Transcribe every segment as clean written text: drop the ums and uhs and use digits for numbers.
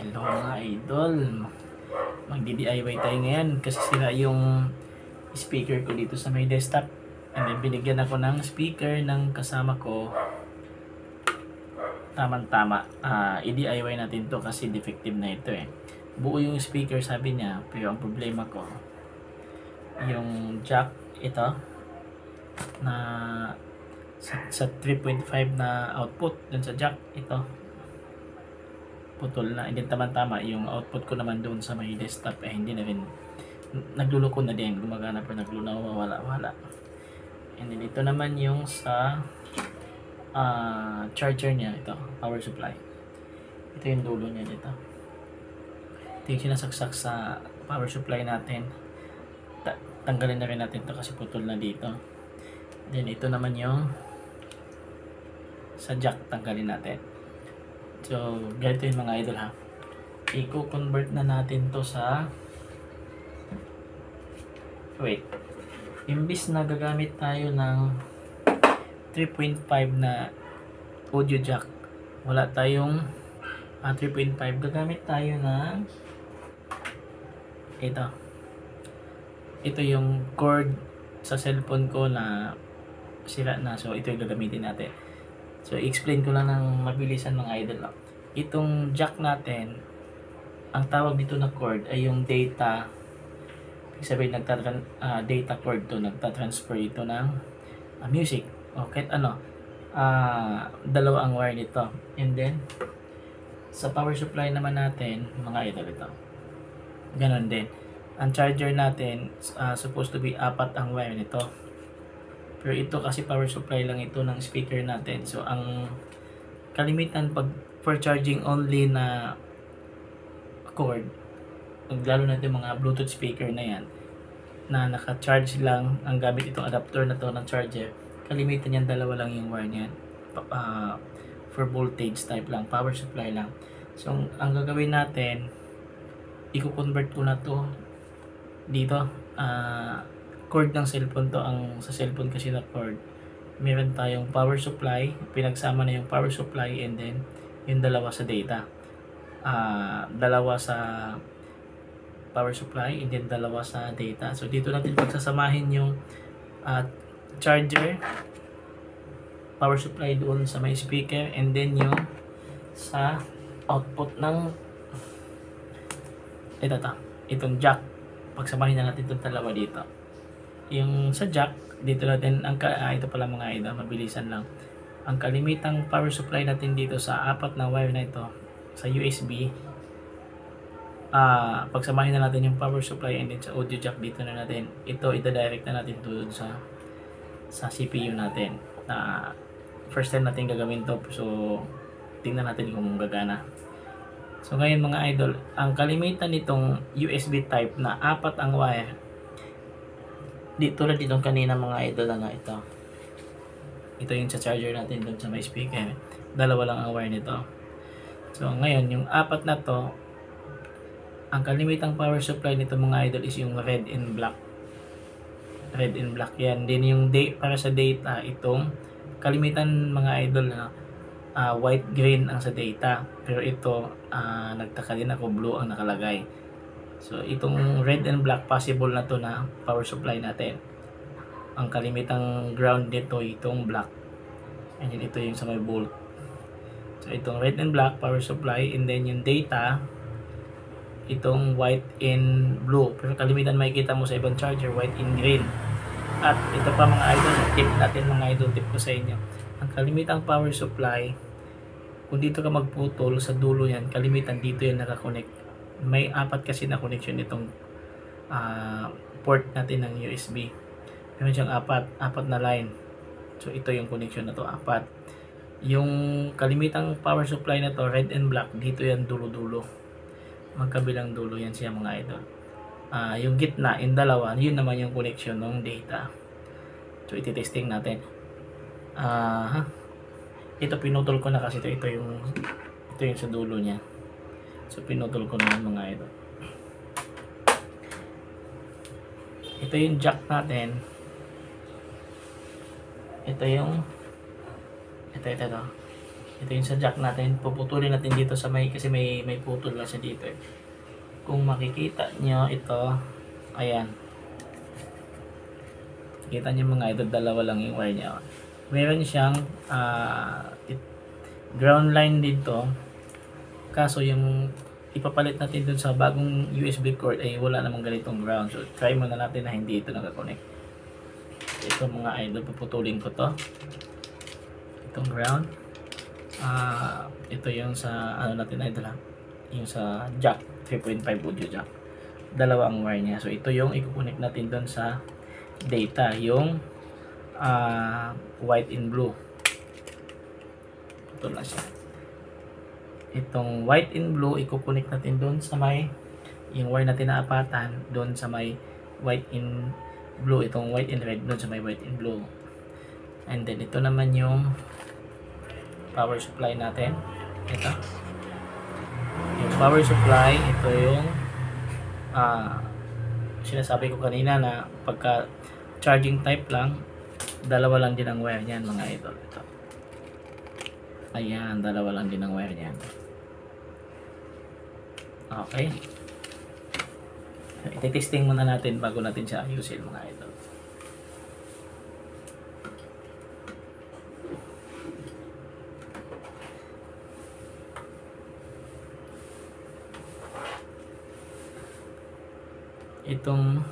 Hello mga idol, magdi-DIY tayo ngayon kasi sira yung speaker ko dito sa may desktop, and then binigyan ako ng speaker ng kasama ko. Tamang-tama, i-DIY natin to kasi defective na ito eh. Buo yung speaker sabi niya, pero ang problema ko yung jack ito na sa 3.5 na output dun sa jack ito putol na, and then tama yung output ko naman doon sa may desktop hindi na rin, nagluloko na din, gumagana pero wala. And then ito naman yung sa charger niya, ito power supply, ito yung dulo niya dito, ito yung sinasaksak sa power supply natin. Tanggalin na rin natin to kasi putol na dito. Then ito naman yung sa jack, tanggalin natin. So, ganito yung mga idol ha. I-convert na natin to sa imbis na gagamit tayo ng 3.5 na audio jack, wala tayong 3.5, gagamit tayo ng ito yung cord sa cellphone ko na sira na, so ito yung gagamitin natin. So, i-explain ko lang ng mabilisan mga idol. Itong jack natin, ang tawag dito na cord ay yung data. Ibig sabihin, data cord to, nagtatransfer ito ng music. O kahit ano, dalawa ang wire nito. And then, sa power supply naman natin, mga idol ito. Ganon din. Ang charger natin, supposed to be 4 ang wire nito. Pero ito kasi power supply lang ito ng speaker natin. So, ang kalimitan pag for charging only na cord, lalo na itong mga Bluetooth speaker na yan, na naka-charge lang, ang gamit itong adapter na to ng charger, kalimitan yan, dalawa lang yung wire niyan. For voltage type lang, power supply lang. So, ang gagawin natin, i-convert ko na to dito, cord ng cellphone to, ang sa cellphone kasi na cord, meron tayong power supply, pinagsama na yung power supply, and then yung dalawa sa data, dalawa sa power supply and then dalawa sa data. So dito natin pagsasamahin yung charger, power supply doon sa may speaker, and then yung sa output ng itong jack, pagsamahin na natin itong dalawa dito. Yung sa jack, dito natin, ito pala mga idol, mabilisan lang. Ang kalimitang power supply natin dito sa 4 na wire na ito, sa USB, pagsamahin na natin yung power supply and then sa audio jack, dito na natin, ito ida-direct na natin doon sa CPU natin. First time natin gagawin to, so tingnan natin kung gagana. So ngayon mga idol, ang kalimitan nitong USB type na 4 ang wire, dito na ditong kanina mga idol, ito yung sa charger natin doon sa may speaker, dalawa lang ang wire nito. So ngayon yung 4 na to, ang kalimitang power supply nito mga idol is yung red and black yan. Din yung para sa data, itong kalimitan mga idol na white green ang sa data, pero ito nagtaka din ako, blue ang nakalagay. So, itong red and black, possible na to na power supply natin. Ang kalimitang ground nito, itong black. And then, ito yung sa may volt. So, itong red and black, power supply. And then, yung data, itong white and blue. Pero kalimitan makikita mo sa ibang charger, white and green. At ito pa mga idol, tip natin mga idol, tip ko sa inyo. Ang kalimitang power supply, kung dito ka magputol sa dulo yan, kalimitan dito yan nakakonect. May 4 kasi na connection itong port natin ng USB. Meron siyang 4 na line. So ito yung connection na to, 4. Yung kalimitang power supply na to, red and black, dito yan dulo-dulo. Magkabilang dulo yan siya mga idol. Yung gitna, yung dalawa, yun naman yung connection ng data. So iti-testing natin. Ito pinutol ko na kasi ito yung sa dulo niya. So pinutol ko na mga ito. Ito yung jack natin. Ito. Ito yung sa jack natin. Puputulin natin dito sa may, kasi may putol na siya dito eh. Kung makikita nyo ito, ayan. Kita nyo mga idol, dalawa lang yung wire niya. Meron siyang ground line dito. Kaso yung ipapalit natin dun sa bagong USB cord ay wala namang ganitong ground. So try muna natin na hindi ito nakakonect. Ito mga idol, puputulin ko to. Itong ground. Ito yung sa ano natin idol ha. Yung sa jack, 3.5 audio jack. Dalawa ang wire niya. So ito yung i-connect natin doon sa data, yung white and blue. Ito na siya. Itong white and blue i-connect natin doon sa may yung wire natin na apatan doon sa may white and blue. Itong white and red doon sa may white and blue. And then ito naman yung power supply natin. Ito. Yung power supply, ito yung sinasabi ko kanina na pagka charging type lang, dalawa lang din ang wire niyan mga idol. Ito. Ayan, dalawa lang din ang wire niyan. Okay. Iti-testing muna natin bago natin siya ayusin mga idol. Itong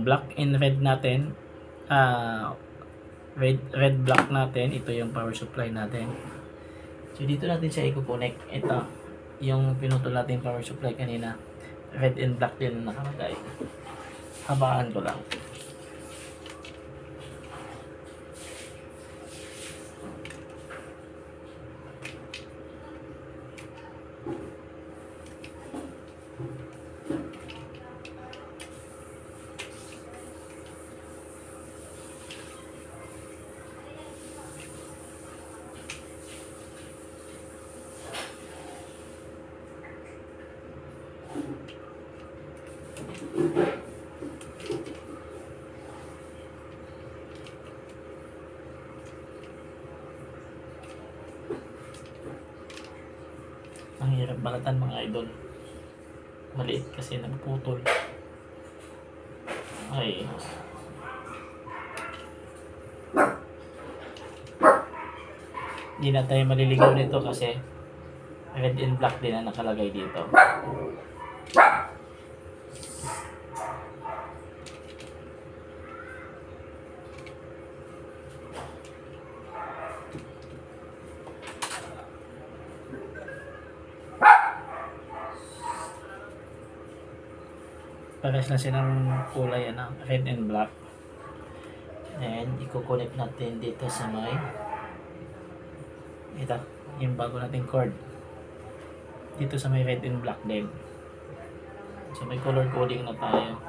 black and red natin, red black natin, ito yung power supply natin. So dito natin siya i-connect. Ito yung pinutol natin power supply kanina, red and black din nakalagay. Habaan ko lang. Ang hirap balatan mga idol. Maliit kasi nagputol. Ay. Hindi na tayo maliligaw nito kasi red and black din ang nakalagay dito. Pares na silang kulay red and black. And i-connect natin dito sa may ito, yung bago nating cord. Dito sa may red and black din. So may color coding na tayo.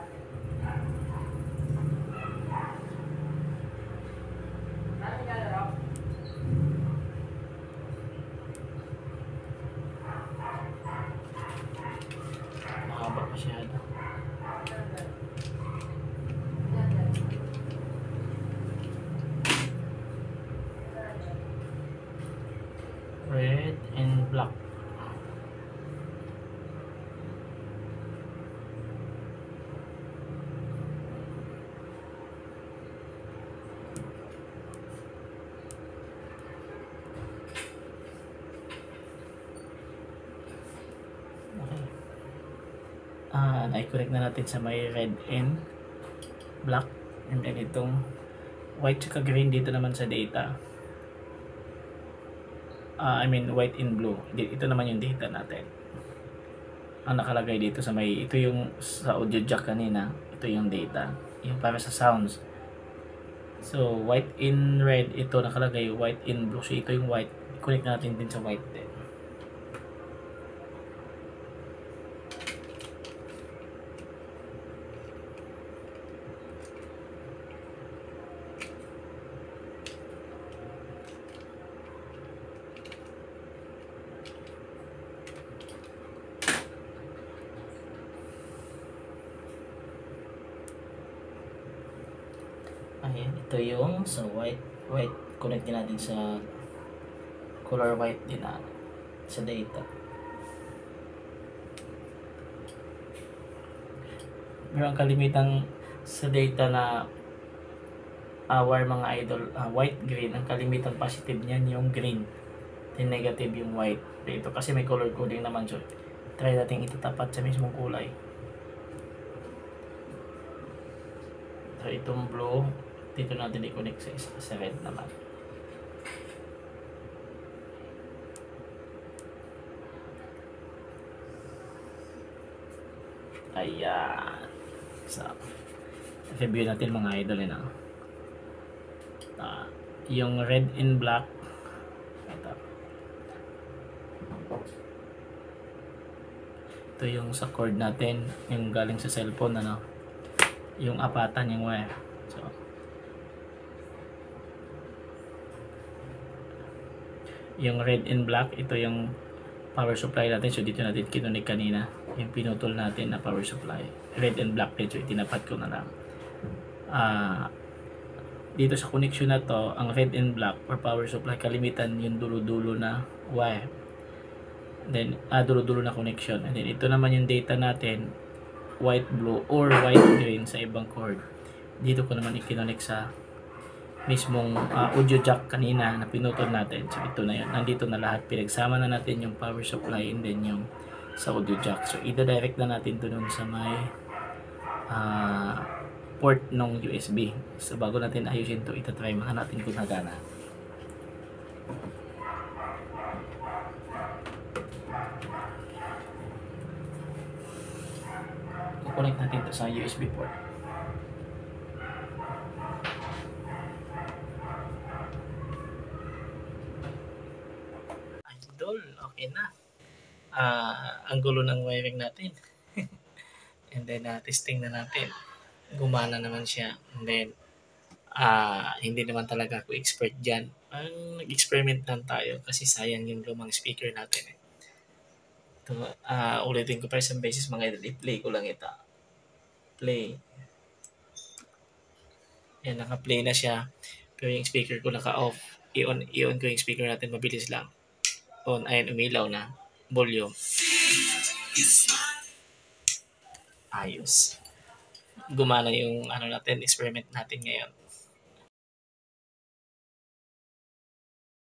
Mahaba masyado. Red and black. Okay. Na-connect na natin sa may red and black. And then itong white tsaka green dito naman sa data. I mean white and blue. Ito naman yung data natin. Ang nakalagay dito sa may, ito yung sa audio jack kanina. Ito yung data. Yung para sa sounds. So white in red, ito nakalagay white in blue. So ito yung white. Connect natin din sa white din. Ayan, ito yung sa white connect natin sa color white din na sa data. Pero ang kalimitang sa data na our mga idol, white green, ang kalimitang positive niyan yung green, then negative yung white. Ito kasi may color coding naman, so try natin itatapat sa mismong kulay. So itong blue dito natin i-connect sa red naman. Ayan. So, review natin mga idol yun. Yung red and black. Ito yung sa cord natin, yung galing sa cellphone, ano, yung apatan, yung wire. So, yung red and black, ito yung power supply natin. So dito natin kinunik kanina yung pinutol natin na power supply, red and black din. So itinapat ko na lang. Dito sa connection na to, ang red and black or power supply, kalimitan yung dulo-dulo na wire, then dulo-dulo na connection. And then ito naman yung data natin, white blue or white green sa ibang cord. Dito ko naman i-connect sa mismong audio jack kanina na pinutol natin. So ito na yun, nandito na lahat, pinagsama na natin yung power supply and then yung sa audio jack. So i-direct na natin to dun sa may port ng USB. So bago natin ayusin to, itatry muna natin kung nagana. Connect natin to sa USB port. Idol, okay na. Ang gulo ng wiring natin. And then testing na natin. Gumana naman siya. And then hindi naman talaga ako expert dyan. Nag-experiment lang tayo kasi sayang yung lumang speaker natin. Ito, ulitin ko pa isang beses mga idol. I-play ko lang ito. Play. Yan, naka-play na siya. Pero yung speaker ko naka-off. I-on ko yung speaker natin. Mabilis lang. On. Ayan, umilaw na. Volume. Ayos. Gumana yung experiment natin ngayon.